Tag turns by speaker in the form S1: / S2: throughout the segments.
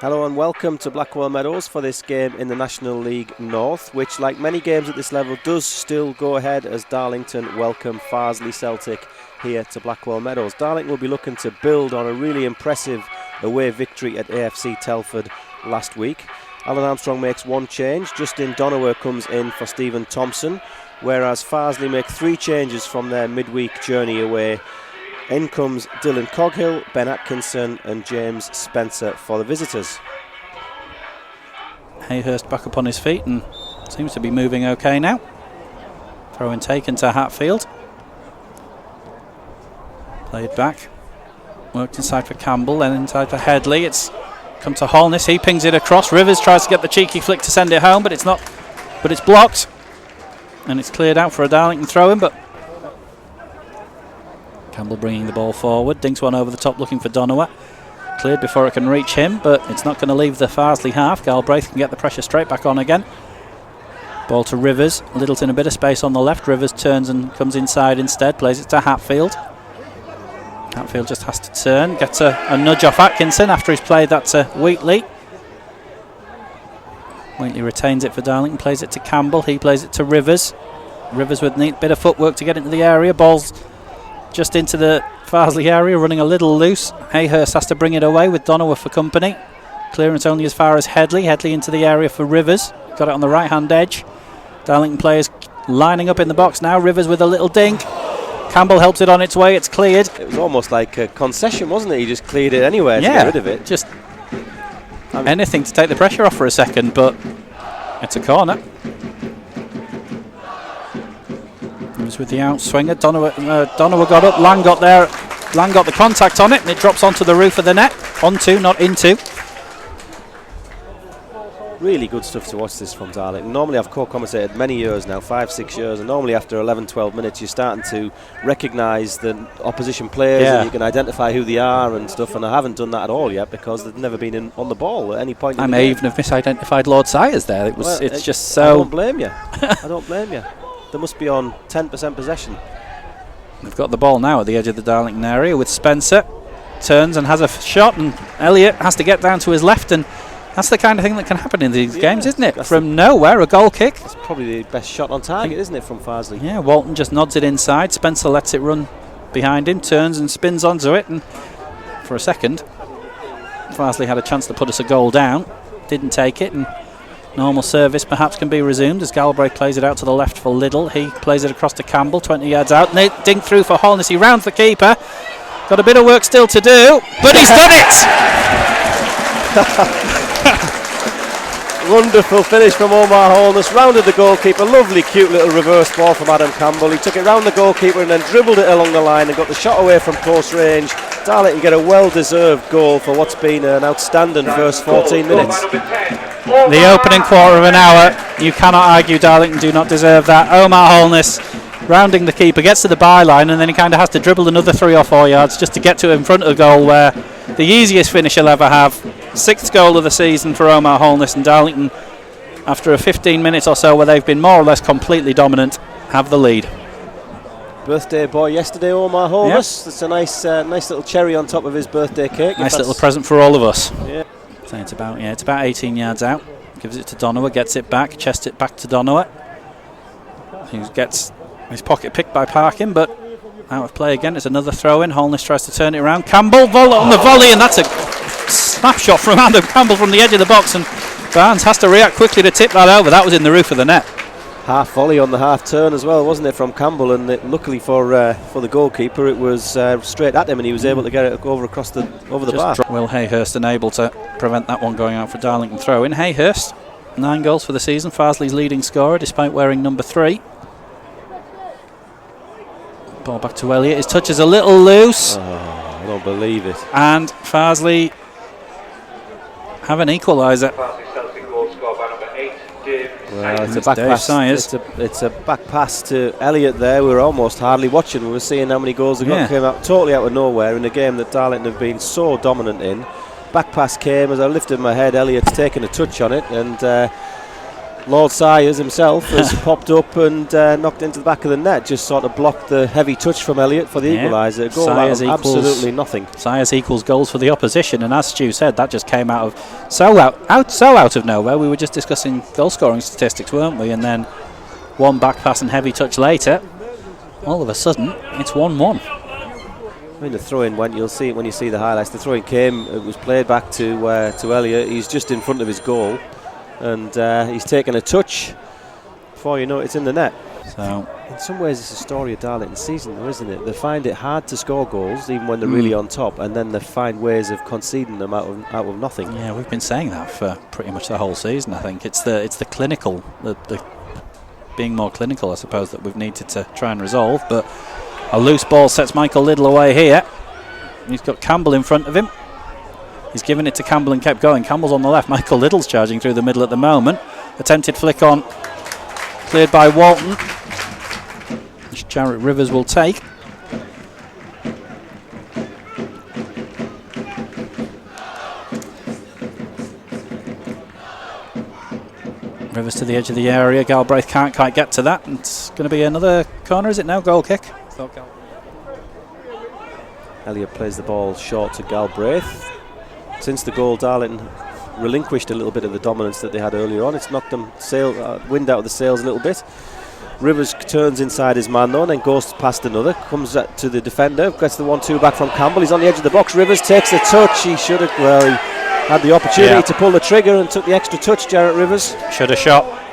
S1: Hello and welcome to Blackwell Meadows for this game in the National League North, which, like many games at this level, does still go ahead as Darlington welcome Farsley Celtic here to Blackwell Meadows. Darlington will be looking to build on a really impressive away victory at AFC Telford last week. Alan Armstrong makes one change. Justin Donowa comes in for Stephen Thompson, whereas Farsley make three changes from their midweek journey away. In comes Dylan Coghill, Ben Atkinson and James Spencer for the visitors.
S2: Hayhurst back up on his feet and seems to be moving okay now. Throw in taken to Hatfield. Played back. Worked inside for Campbell, then inside for Headley. It's come to Holness, he pings it across. Rivers tries to get the cheeky flick to send it home, but it's not. But it's blocked. And it's cleared out for a Darlington throw-in, but Campbell bringing the ball forward, dinks one over the top looking for Donowa. Cleared before it can reach him, but it's not going to leave the Farsley half. Galbraith can get the pressure straight back on again. Ball to Rivers, Littleton a bit of space on the left. Rivers turns and comes inside instead, plays it to Hatfield. Hatfield just has to turn, gets a nudge off Atkinson after he's played that to Wheatley. Wheatley retains it for Darlington, plays it to Campbell, he plays it to Rivers. Rivers with a neat bit of footwork to get into the area, ball's just into the Farsley area, running a little loose. Hayhurst has to bring it away with Donowa for company. Clearance only as far as Headley. Headley into the area for Rivers. Got it on the right-hand edge. Darlington players lining up in the box now. Rivers with a little dink. Campbell helps it on its way. It's cleared. It
S1: was almost like a concession, wasn't it? He just cleared it anywhere to get rid of it.
S2: Just anything to take the pressure off for a second, but it's a corner. With the outswinger, Donowa got up, Lang got there, Lang got the contact on it and it drops onto the roof of the net. Onto, not into.
S1: Really good stuff to watch this from Darlington. Normally I've co-commentated many years now, 5-6 years, and normally after 11-12 minutes you're starting to recognise the opposition players and you can identify who they are and stuff, and I haven't done that at all yet because they've never been on the ball at any point.
S2: I may even have misidentified Lord Sayers there. It's just so...
S1: I don't blame you. I don't blame you. They must be on 10% possession.
S2: They've got the ball now at the edge of the Darlington area with Spencer. Turns and has a shot, and Elliott has to get down to his left, and that's the kind of thing that can happen in these games, isn't it? From nowhere, a goal kick.
S1: It's probably the best shot on target, isn't it, from Farsley?
S2: Yeah, Walton just nods it inside. Spencer lets it run behind him, turns and spins onto it, and for a second, Farsley had a chance to put us a goal down. Didn't take it, and normal service perhaps can be resumed as Galbraith plays it out to the left for Liddell. He plays it across to Campbell, 20 yards out. Dink through for Holness. He rounds the keeper. Got a bit of work still to do, but he's done it!
S1: Wonderful finish from Omar Holness. Rounded the goalkeeper. Lovely, cute little reverse ball from Adam Campbell. He took it round the goalkeeper and then dribbled it along the line and got the shot away from close range. Darlington get a well-deserved goal for what's been an outstanding first 14 minutes.
S2: The opening quarter of an hour, you cannot argue Darlington do not deserve that. Omar Holness rounding the keeper, gets to the byline, and then he kind of has to dribble another 3 or 4 yards just to get to in front of the goal, where the easiest finish he'll ever have. 6th goal of the season for Omar Holness, and Darlington, after a 15 minutes or so where they've been more or less completely dominant, have the lead.
S1: Birthday boy yesterday, Omar Holness. Yep. It's a nice little cherry on top of his birthday cake.
S2: Nice little present for all of us.
S1: Yeah.
S2: So it's about 18 yards out. Gives it to Donowa, gets it back, chests it back to Donowa. He gets his pocket picked by Parkin, but out of play again. It's another throw in. Holness tries to turn it around. Campbell on the volley, and that's a snapshot from Adam Campbell from the edge of the box, and Barnes has to react quickly to tip that over. That was in the roof of the net.
S1: Half volley on the half turn as well, wasn't it, from Campbell? And luckily for the goalkeeper, it was straight at him, and he was able to get it over the bar.
S2: Will Hayhurst unable to prevent that one going out for Darlington throw in. Hayhurst, 9 goals for the season, Farsley's leading scorer despite wearing number 3. Ball back to Elliott. His touch is a little loose.
S1: Oh, I don't believe it.
S2: And Farsley have an equaliser.
S1: Well, it's a back pass. It's a back pass to Elliott there. We were almost hardly watching. We were seeing how many goals they got. Came out totally out of nowhere in a game that Darlington have been so dominant in. Back pass came as I lifted my head. Elliott's taken a touch on it, and Lord Sayers himself has popped up and knocked into the back of the net, just sort of blocked the heavy touch from Elliott for the equaliser. Goal out of absolutely nothing.
S2: Sayers equals goals for the opposition, and as Stu said, that just came out of nowhere. We were just discussing goal scoring statistics, weren't we? And then one back pass and heavy touch later, all of a sudden it's 1-1.
S1: I mean, the throw-in went. You'll see it when you see the highlights. The throw-in came. It was played back to Elliott. He's just in front of his goal, and he's taken a touch. Before you know it, it's in the net.
S2: So,
S1: in some ways, it's a story of Darlington's season, though, isn't it? They find it hard to score goals, even when they're really on top, and then they find ways of conceding them out of nothing.
S2: Yeah, we've been saying that for pretty much the whole season. I think it's the clinical, the being more clinical, I suppose, that we've needed to try and resolve, but. A loose ball sets Michael Liddell away here. He's got Campbell in front of him. He's given it to Campbell and kept going. Campbell's on the left. Michael Liddell's charging through the middle at the moment. Attempted flick on. Cleared by Walton, which Jarrett Rivers will take. Rivers to the edge of the area. Galbraith can't quite get to that. It's going to be another corner, is it now? Goal kick.
S1: Elliott plays the ball short to Galbraith. Since the goal, Darlington relinquished a little bit of the dominance that they had earlier on. It's knocked them wind out of the sails a little bit. Rivers turns inside his man though, and then goes past another. Comes to the defender, gets the 1-2 back from Campbell. He's on the edge of the box. Rivers takes a touch. He should have. Well, he had the opportunity to pull the trigger and took the extra touch. Jarrett Rivers
S2: should have shot.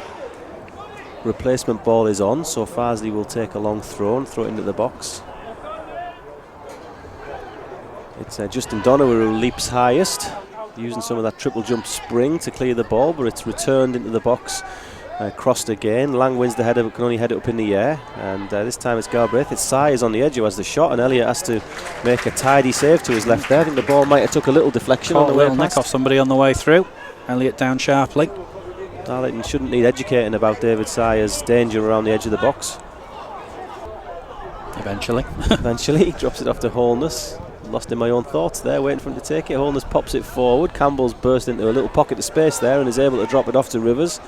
S1: Replacement ball is on, so Farsley will take a long throw and throw it into the box. It's Justin Donoghue who leaps highest, using some of that triple jump spring to clear the ball, but it's returned into the box, crossed again. Lang wins the header but can only head it up in the air, and this time it's Galbraith. It's Sayers on the edge who has the shot, and Elliott has to make a tidy save to his left there. I think the ball might have took a little deflection on the way past.
S2: Nick off somebody on the way through. Elliott down sharply.
S1: Darlington shouldn't need educating about David Sayers' danger around the edge of the box.
S2: Eventually.
S1: Eventually, he drops it off to Holness. Lost in my own thoughts there, waiting for him to take it. Holness pops it forward. Campbell's burst into a little pocket of space there and is able to drop it off to Rivers.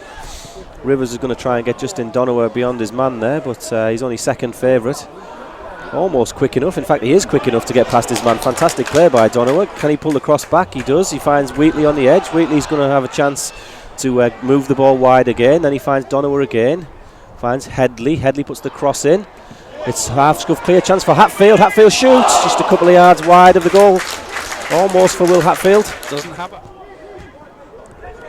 S1: Rivers is going to try and get Justin Donoghue beyond his man there, but he's only second favourite. Almost quick enough. In fact, he is quick enough to get past his man. Fantastic play by Donoghue. Can he pull the cross back? He does. He finds Wheatley on the edge. Wheatley's going to have a chance to move the ball wide again. Then he finds Donoghue again. Finds Headley. Headley puts the cross in. It's half scuff clear chance for Hatfield. Hatfield shoots just a couple of yards wide of the goal. Almost for Will Hatfield.
S2: Doesn't happen.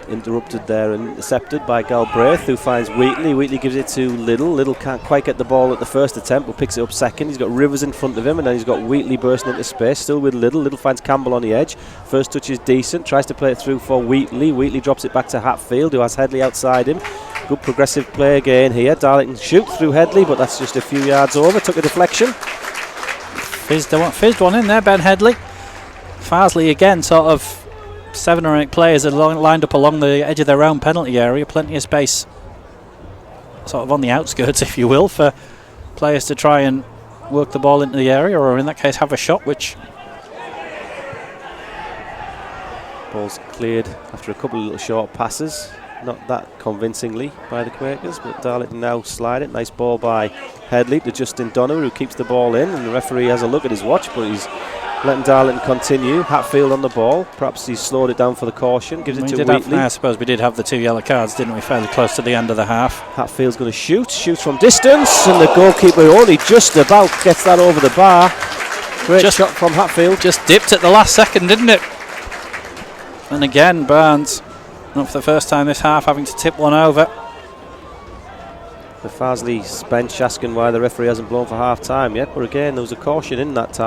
S1: Interrupted there and intercepted by Galbraith, who finds Wheatley. Wheatley gives it to Liddell. Liddell can't quite get the ball at the first attempt, but picks it up second. He's got Rivers in front of him, and then he's got Wheatley bursting into space, still with Liddell. Liddell finds Campbell on the edge. First touch is decent, tries to play it through for Wheatley. Wheatley drops it back to Hatfield, who has Headley outside him. Good progressive play again here. Darlington shoot through Headley, but that's just a few yards over. Took a deflection.
S2: Fizzed one in there, Ben Headley. Farsley again, sort of 7 or 8 players are lined up along the edge of their own penalty area. Plenty of space, sort of on the outskirts, if you will, for players to try and work the ball into the area, or in that case have a shot, which...
S1: Ball's cleared after a couple of little short passes. Not that convincingly by the Quakers, but Darlington now slide it. Nice ball by Headley to Justin Donoghue, who keeps the ball in, and the referee has a look at his watch, but he's letting Darlington continue. Hatfield on the ball. Perhaps he's slowed it down for the caution. Gives it to Wheatley.
S2: I suppose we did have the 2 yellow cards, didn't we? Fairly close to the end of the half.
S1: Hatfield's going to shoot. Shoots from distance, and the goalkeeper only just about gets that over the bar. Great shot from Hatfield.
S2: Just dipped at the last second, didn't it? And again, Barnes, not for the first time this half, having to tip one over.
S1: The Farsley's bench asking why the referee hasn't blown for half time yet, but again there was a caution in that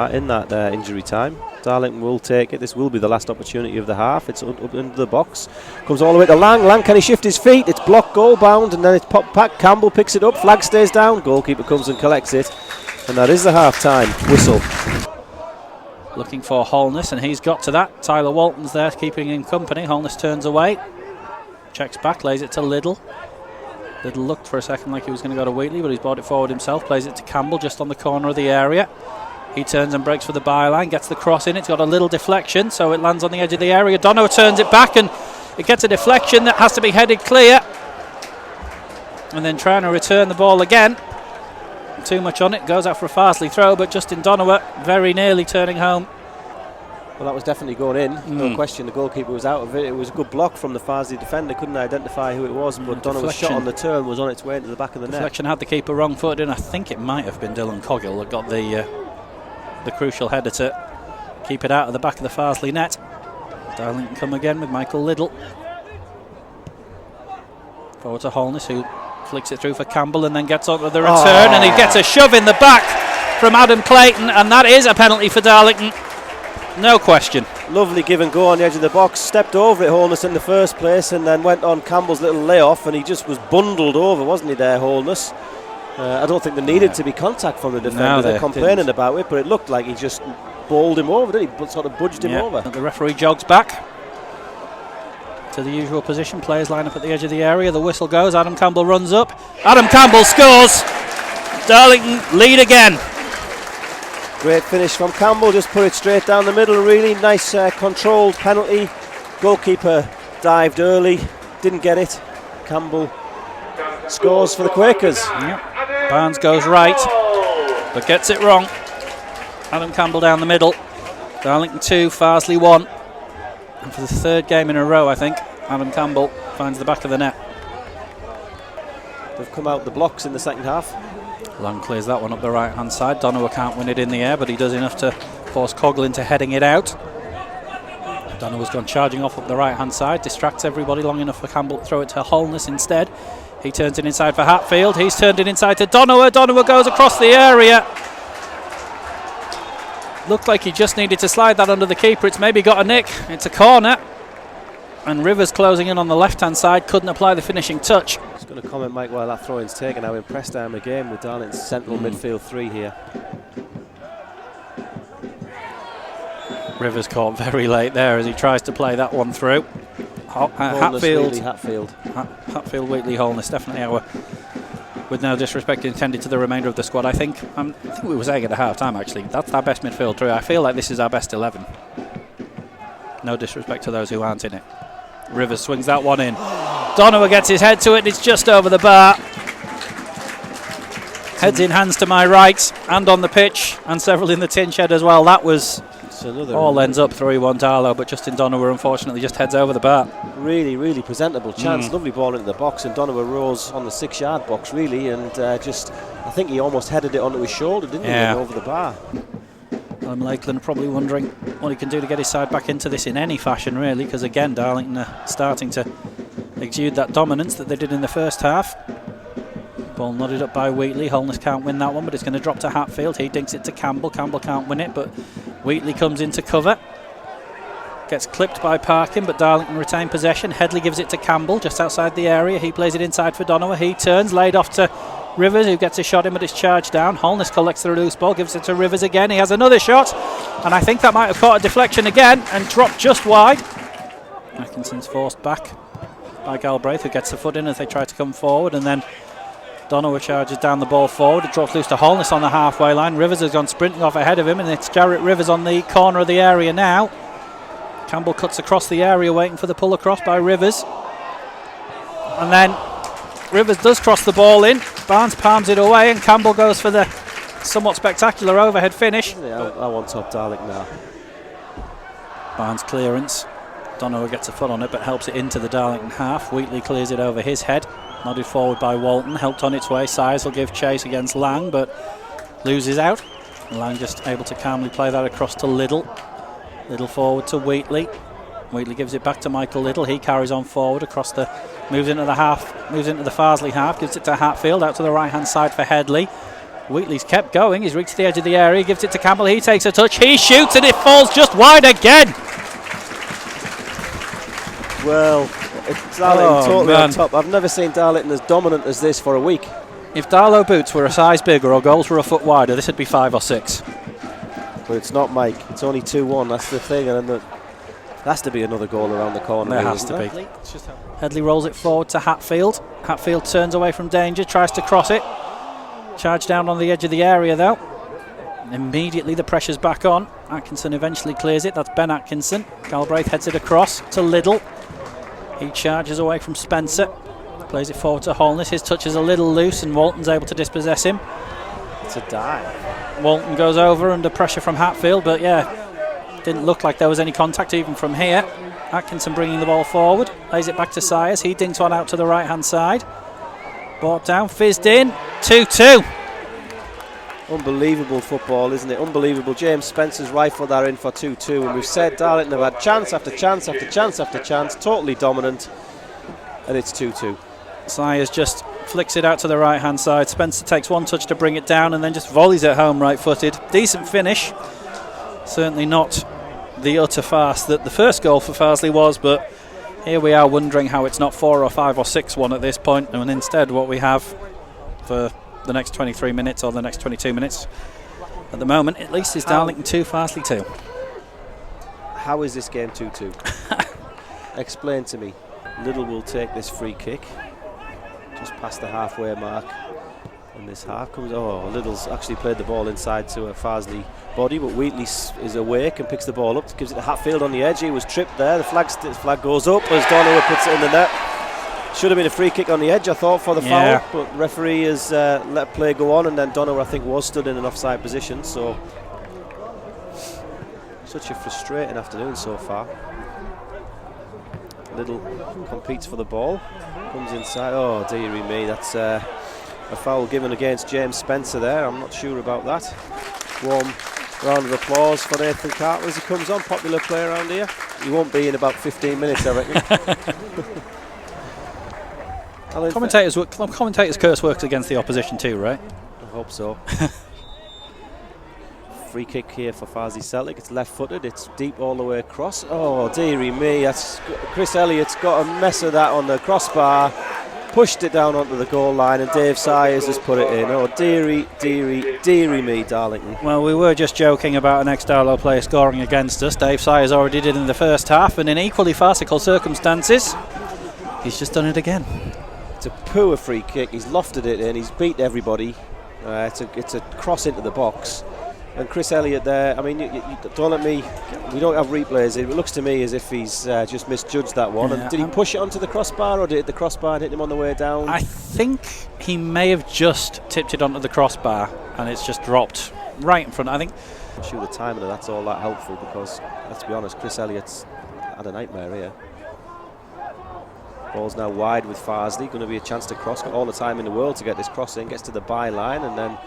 S1: injury time. Darlington will take it. This will be the last opportunity of the half. It's up into the box, comes all the way to Lang. Lang, can he shift his feet? It's blocked, goal bound, and then it's popped back. Campbell picks it up, flag stays down, goalkeeper comes and collects it, and that is the half time whistle.
S2: Looking for Holness, and he's got to that. Tyler Walton's there keeping him company. Holness turns away, checks back, lays it to Liddell. Liddell looked for a second like he was going to go to Wheatley, but he's brought it forward himself, plays it to Campbell just on the corner of the area. He turns and breaks for the byline, gets the cross in. It's got a little deflection, so it lands on the edge of the area. Donoghue turns it back, and it gets a deflection that has to be headed clear. and then trying to return the ball again. Too much on it, goes out for a Farsley throw, but Justin Donowa very nearly turning home.
S1: Well, that was definitely going in, no question. The goalkeeper was out of it. It was a good block from the Farsley defender, couldn't identify who it was, but Donowa's shot on the turn was on its way into the back of the net.
S2: Deflection had the keeper wrong footed, and I think it might have been Dylan Coggill that got the crucial header to keep it out of the back of the Farsley net. Darlington come again with Michael Liddell. Forward to Holness, who flicks it through for Campbell and then gets onto the return, and he gets a shove in the back from Adam Clayton, and that is a penalty for Darlington. No question.
S1: Lovely give and go on the edge of the box. Stepped over it, Holness, in the first place, and then went on Campbell's little layoff, and he just was bundled over, wasn't he there, Holness? I don't think there needed to be contact from the defender.
S2: No,
S1: they're complaining about it, but it looked like he just bowled him over, didn't he? Sort of budged him over.
S2: The referee jogs back to the usual position. Players line up at the edge of the area. The whistle goes. Adam Campbell runs up. Adam Campbell scores. Darlington lead again.
S1: Great finish from Campbell, just put it straight down the middle, really nice controlled penalty. Goalkeeper dived early, didn't get it. Campbell scores for the Quakers.
S2: Yep. Barnes goes right, but gets it wrong. Adam Campbell down the middle. Darlington 2, Farsley 1. And for the third game in a row, I think, Adam Campbell finds the back of the net.
S1: They've come out the blocks in the second half.
S2: Lang clears that one up the right hand side. Donowa can't win it in the air, but he does enough to force Coggill into heading it out. Donowa's gone charging off up the right hand side, distracts everybody long enough for Campbell to throw it to Holness instead. He turns it inside for Hatfield. He's turned it inside to Donowa. Donowa goes across the area. Looked like he just needed to slide that under the keeper. It's maybe got a nick. It's a corner. And Rivers closing in on the left-hand side, couldn't apply the finishing touch.
S1: I was going to comment, Mike, while that throw-in's taken, how impressed I am again with Darlington's central midfield three here.
S2: Rivers caught very late there as he tries to play that one through. Hatfield, Wheatley, Holness, definitely our, with no disrespect intended to the remainder of the squad. I think we were saying at the half-time, actually, that's our best midfield three. I feel like this is our best 11. No disrespect to those who aren't in it. Rivers swings that one in. Donowa gets his head to it, and it's just over the bar. Heads in hands to my right, and on the pitch, and several in the tin shed as well. That was all ends up 3-1 Darlo, but Justin Donowa unfortunately just heads over the bar.
S1: Really, really presentable chance. Lovely ball into the box, and Donowa rose on the 6-yard box, really, and I think he almost headed it onto his shoulder, didn't he, over the bar.
S2: Lakeland probably wondering what he can do to get his side back into this in any fashion, really, because again Darlington are starting to exude that dominance that they did in the first half. Ball nodded up by Wheatley. Holness can't win that one, but it's going to drop to Hatfield. He dinks it to Campbell. Campbell can't win it, but Wheatley comes into cover. Gets clipped by Parkin, but Darlington retain possession. Headley gives it to Campbell just outside the area. He plays it inside for Donowa. He turns, laid off to Rivers, who gets a shot in, but it's charged down. Holness collects the loose ball, gives it to Rivers again. He has another shot, and I think that might have caught a deflection again and dropped just wide. Atkinson's forced back by Galbraith, who gets the foot in as they try to come forward, and then Donowa charges down the ball forward. It drops loose to Holness on the halfway line. Rivers has gone sprinting off ahead of him, and it's Jarrett Rivers on the corner of the area now. Campbell cuts across the area, waiting for the pull across by Rivers, and then Rivers does cross the ball in. Barnes palms it away, and Campbell goes for the somewhat spectacular overhead finish.
S1: I want top Darlington now.
S2: Barnes clearance. Donowa gets a foot on it, but helps it into the Darlington half. Wheatley clears it over his head. Nodded forward by Walton. Helped on its way. Sires will give chase against Lang, but loses out. Lang just able to calmly play that across to Liddell. Liddell forward to Wheatley. Wheatley gives it back to Michael Liddell. He carries on forward across the, moves into the Farsley half, gives it to Hatfield, out to the right hand side for Headley. Wheatley's kept going, he's reached the edge of the area, gives it to Campbell, he takes a touch, he shoots, and it falls just wide again.
S1: Well, it's Darlington totally on top. I've never seen Darlington as dominant as this for a week.
S2: If Darlo boots were a size bigger or goals were a foot wider, this would be 5 or 6.
S1: But it's not, Mike. It's only 2-1, that's the thing, and then there has to be another goal around the corner.
S2: There has to be. Headley rolls it forward to Hatfield. Hatfield turns away from danger, tries to cross it. Charge down on the edge of the area though. Immediately the pressure's back on. Atkinson eventually clears it. That's Ben Atkinson. Galbraith heads it across to Liddell. He charges away from Spencer. Plays it forward to Holness. His touch is a little loose and Walton's able to dispossess him.
S1: It's a dive.
S2: Walton goes over under pressure from Hatfield, but yeah, didn't look like there was any contact even from here. Atkinson bringing the ball forward, lays it back to Sayers. He dinks one out to the right hand side. Brought down, fizzed in, 2-2.
S1: Unbelievable football, isn't it? Unbelievable. James Spencer's rifled that in for 2-2, and we've said Darlington have had chance after chance after chance after chance, totally dominant, and it's 2-2.
S2: Sayers just flicks it out to the right hand side. Spencer takes one touch to bring it down and then just volleys it home right footed. Decent finish. Certainly not the utter farce that the first goal for Farsley was, but here we are wondering how it's not 4 or 5 or 6-1 at this point, and instead what we have for the next 23 minutes or the next 22 minutes at the moment at least is Darlington 2, Farsley 2.
S1: How is this game 2-2? Explain to me. Little will take this free kick just past the halfway mark, and this half comes. Oh, Little's actually played the ball inside to a Farsley body, but Wheatley is awake and picks the ball up, gives it to Hatfield on the edge. He was tripped there. The flag goes up as Darlo puts it in the net. Should have been a free kick on the edge, I thought, for the foul, but the referee has let play go on, and then Donoghue, I think, was stood in an offside position. So such a frustrating afternoon so far. Little competes for the ball, comes inside. Oh dearie me, that's a foul given against James Spencer there. I'm not sure about that. Warm round of applause for Nathan Carter as he comes on, popular player around here. He won't be in about 15 minutes, I reckon.
S2: Commentators' curse works against the opposition too, right?
S1: I hope so. Free kick here for Farsley Celtic. It's left-footed. It's deep all the way across. Oh, dearie me. That's Chris Elliott's got a mess of that on the crossbar. Pushed it down onto the goal line, and Dave Sayers has put it in. Oh, dearie me, Darlington.
S2: Well, we were just joking about an ex-Darlo player scoring against us. Dave Sayers already did in the first half, and in equally farcical circumstances, he's just done it again.
S1: It's a poor free kick. He's lofted it in. He's beat everybody. It's a cross into the box. And Chris Elliott there, I mean, you don't let me, we don't have replays. It looks to me as if he's just misjudged that one.
S2: Yeah,
S1: and did he push it onto the crossbar, or did the crossbar hit him on the way down?
S2: I think he may have just tipped it onto the crossbar and it's just dropped right in front. I think.
S1: I'm sure the timing of that's all that helpful, because, let's be honest, Chris Elliott's had a nightmare here. Ball's now wide with Farsley, going to be a chance to cross. Got all the time in the world to get this cross in, gets to the byline, and then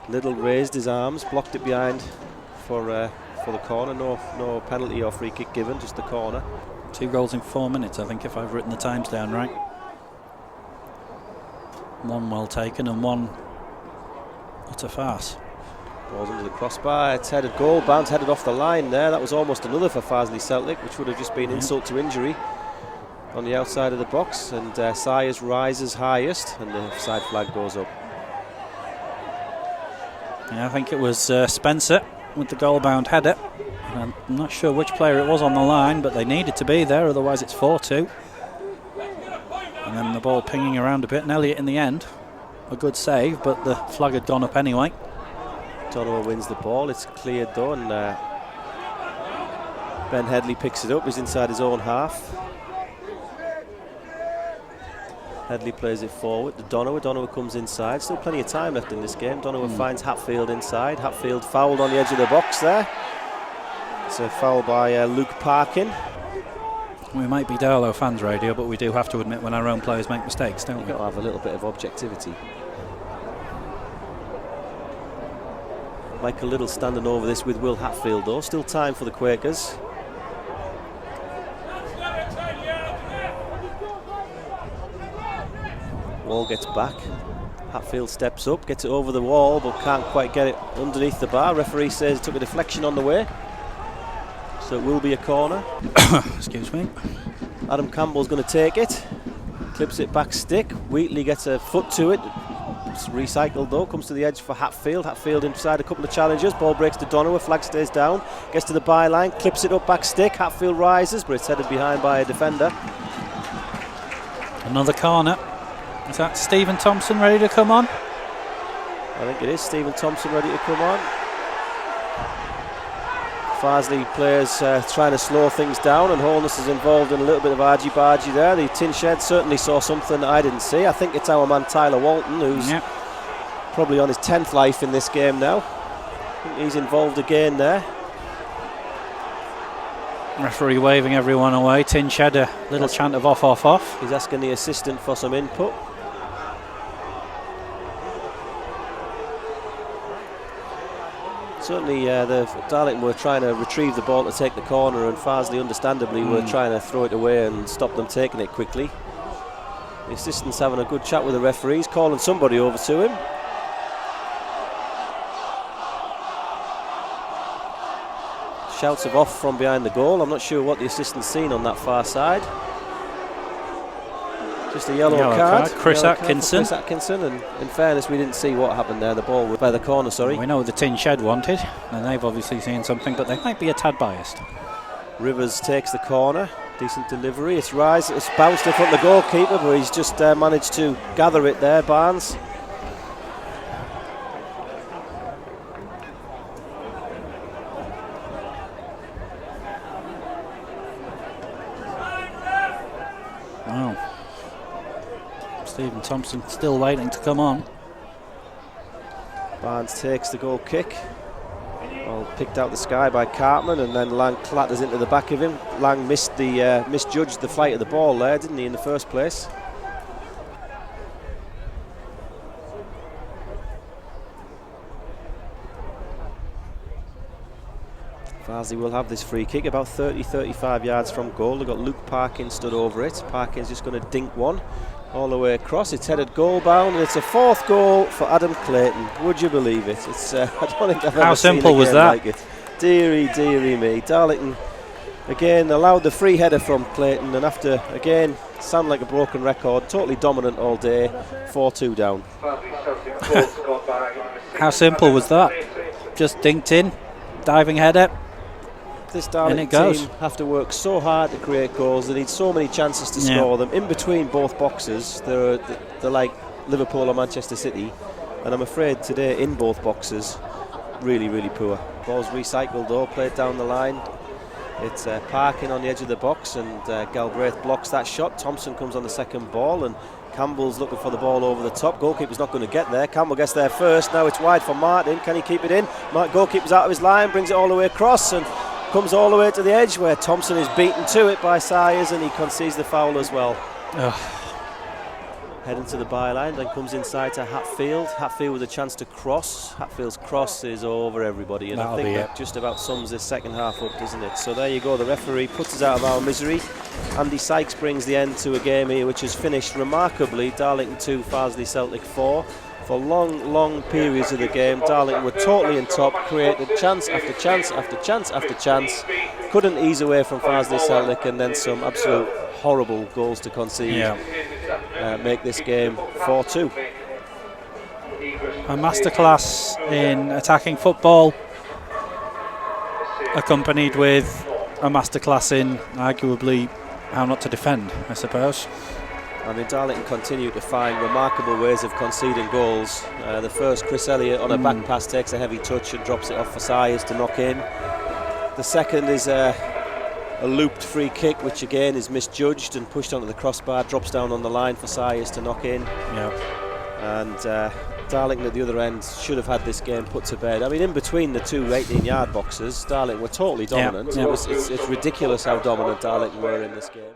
S1: Little raised his arms, blocked it behind for the corner. No penalty or free kick given, just the corner.
S2: 2 goals in 4 minutes, I think, if I've written the times down right. 1 well taken and 1 utter farce.
S1: Ball's under the crossbar, it's headed goal, bounce headed off the line there. That was almost another for Farsley Celtic, which would have just been insult to injury on the outside of the box. And Sayers rises highest, and the side flag goes up.
S2: Yeah, I think it was Spencer with the goal-bound header. I'm not sure which player it was on the line, but they needed to be there, otherwise it's 4-2. And then the ball pinging around a bit, and Elliott in the end, a good save, but the flag had gone up anyway.
S1: Donoghue wins the ball, it's cleared though, and Ben Headley picks it up, he's inside his own half. Headley plays it forward to Donoghue. Donoghue comes inside. Still plenty of time left in this game. Donoghue finds Hatfield inside. Hatfield fouled on the edge of the box there. It's a foul by Luke Parkin.
S2: We might be Darlo fans, Radio, but we do have to admit when our own players make mistakes, don't we?
S1: You've got to have a little bit of objectivity. Michael Little standing over this with Will Hatfield though. Still time for the Quakers. Wall gets back. Hatfield steps up, gets it over the wall, but can't quite get it underneath the bar. Referee says it took a deflection on the way, so it will be a corner.
S2: Excuse me.
S1: Adam Campbell's going to take it, clips it back stick. Wheatley gets a foot to it. It's recycled though, comes to the edge for Hatfield. Hatfield inside a couple of challenges. Ball breaks to Donoghue, flag stays down, gets to the byline, clips it up back stick. Hatfield rises, but it's headed behind by a defender.
S2: Another corner. Is that Stephen Thompson ready to come on?
S1: I think it is Stephen Thompson ready to come on. Farsley players trying to slow things down, and Holness is involved in a little bit of argy-bargy there. The tin shed certainly saw something that I didn't see. I think it's our man Tyler Walton, who's probably on his 10th life in this game now. I think he's involved again there.
S2: Referee waving everyone away. Tin shed, a little chant of off, off, off.
S1: He's asking the assistant for some input. Certainly the Darlington were trying to retrieve the ball to take the corner, and Farsley understandably were trying to throw it away and stop them taking it quickly. The assistant's having a good chat with the referees, calling somebody over to him. Shouts of off from behind the goal. I'm not sure what the assistant's seen on that far side. Just a yellow card.
S2: Chris Atkinson.
S1: Chris Atkinson, and in fairness, we didn't see what happened there. The ball was by the corner, sorry.
S2: We know what the tin shed wanted, and they've obviously seen something, but they might be a tad biased.
S1: Rivers takes the corner. Decent delivery. It's bounced in front of the goalkeeper, but he's just managed to gather it there, Barnes.
S2: Wow. Stephen Thompson still waiting to come on.
S1: Barnes takes the goal kick. Well, picked out the sky by Cartman, and then Lang clatters into the back of him. Lang misjudged the flight of the ball there, didn't he, in the first place? Farsley will have this free kick about 30-35 yards from goal. They've got Luke Parkin stood over it. Parkin's just going to dink one all the way across. It's headed goal bound, and it's a fourth goal for Adam Clayton. Would you believe it? It's I don't think I've ever seen a game like it. Deary me. Darlington again allowed the free header from Clayton, and after again sound like a broken record, totally dominant all day, 4-2 down.
S2: How simple was that? Just dinked in, diving header.
S1: This Darlington team have to work so hard to create goals. They need so many chances to score them. In between both boxes, they're like Liverpool or Manchester City, and I'm afraid today in both boxes, really, really poor. Ball's recycled though, played down the line. It's Parkin on the edge of the box, and Galbraith blocks that shot. Thompson comes on the second ball, and Campbell's looking for the ball over the top. Goalkeeper's not going to get there. Campbell gets there first. Now it's wide for Martin. Can he keep it in? Goalkeeper's out of his line, brings it all the way across, and comes all the way to the edge, where Thompson is beaten to it by Sayers, and he concedes the foul as well. Heading to the byline, then comes inside to Hatfield. Hatfield with a chance to cross. Hatfield's cross is over everybody, and I think that just about sums this second half up, doesn't it? So there you go, the referee puts us out of our misery. Andy Sykes brings the end to a game here which has finished remarkably. Darlington 2, Farsley Celtic 4. For long periods of the game, Darlington were totally in top, created chance after chance after chance after chance, couldn't ease away from Farsley Celtic, and then some absolute horrible goals to concede. Make this game 4-2.
S2: A masterclass in attacking football, accompanied with a masterclass in arguably how not to defend, I suppose.
S1: I mean, Darlington continue to find remarkable ways of conceding goals. The first, Chris Elliott on a back pass takes a heavy touch and drops it off for Sayers to knock in. The second is a looped free kick, which again is misjudged and pushed onto the crossbar, drops down on the line for Sayers to knock in. And Darlington at the other end should have had this game put to bed. I mean, in between the two 18-yard boxes, Darlington were totally dominant. It's ridiculous how dominant Darlington were in this game.